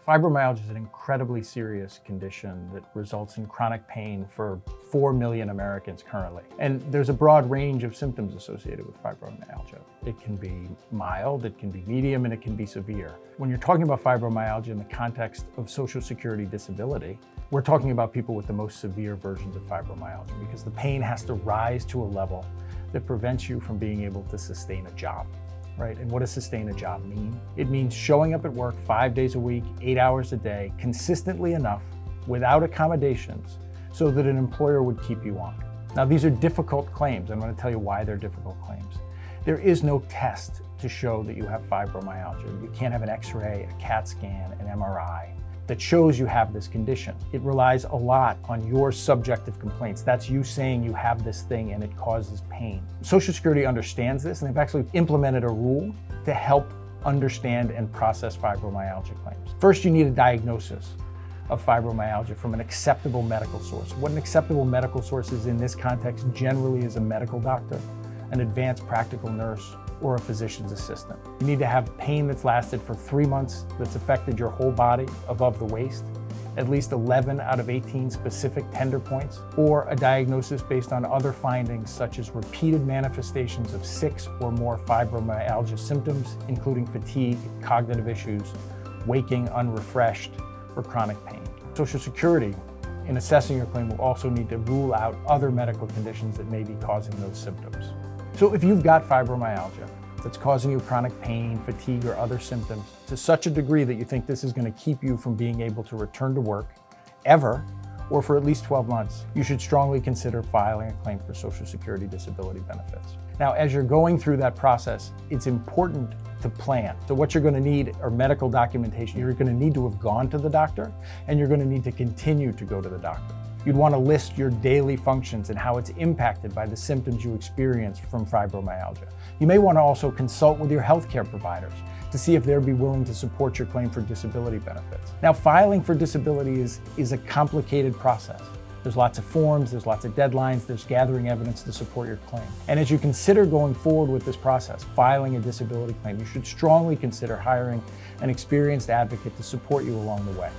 Fibromyalgia is an incredibly serious condition that results in chronic pain for 4 million Americans currently. And there's a broad range of symptoms associated with fibromyalgia. It can be mild, it can be medium, and it can be severe. When you're talking about fibromyalgia in the context of Social Security disability, we're talking about people with the most severe versions of fibromyalgia because the pain has to rise to a level that prevents you from being able to sustain a job. Right? And what does sustain a job mean? It means showing up at work 5 days a week, 8 hours a day, consistently enough, without accommodations, so that an employer would keep you on. Now, these are difficult claims. I'm going to tell you why they're difficult claims. There is no test to show that you have fibromyalgia. You can't have an X-ray, a CAT scan, an MRI that shows you have this condition. It relies a lot on your subjective complaints. That's you saying you have this thing and it causes pain. Social Security understands this, and they've actually implemented a rule to help understand and process fibromyalgia claims. First, you need a diagnosis of fibromyalgia from an acceptable medical source. What an acceptable medical source is in this context generally is a medical doctor, an advanced practical nurse, or a physician's assistant. You need to have pain that's lasted for 3 months, that's affected your whole body above the waist, at least 11 out of 18 specific tender points, or a diagnosis based on other findings such as repeated manifestations of 6 or more fibromyalgia symptoms, including fatigue, cognitive issues, waking unrefreshed, or chronic pain. Social Security, in assessing your claim, will also need to rule out other medical conditions that may be causing those symptoms. So if you've got fibromyalgia that's causing you chronic pain, fatigue, or other symptoms to such a degree that you think this is going to keep you from being able to return to work ever, or for at least 12 months, you should strongly consider filing a claim for Social Security disability benefits. Now, as you're going through that process, it's important to plan. So what you're going to need are medical documentation. You're going to need to have gone to the doctor, and you're going to need to continue to go to the doctor. You'd want to list your daily functions and how it's impacted by the symptoms you experience from fibromyalgia. You may want to also consult with your healthcare providers to see if they'd be willing to support your claim for disability benefits. Now, filing for disability is a complicated process. There's lots of forms, there's lots of deadlines, there's gathering evidence to support your claim. And as you consider going forward with this process, filing a disability claim, you should strongly consider hiring an experienced advocate to support you along the way.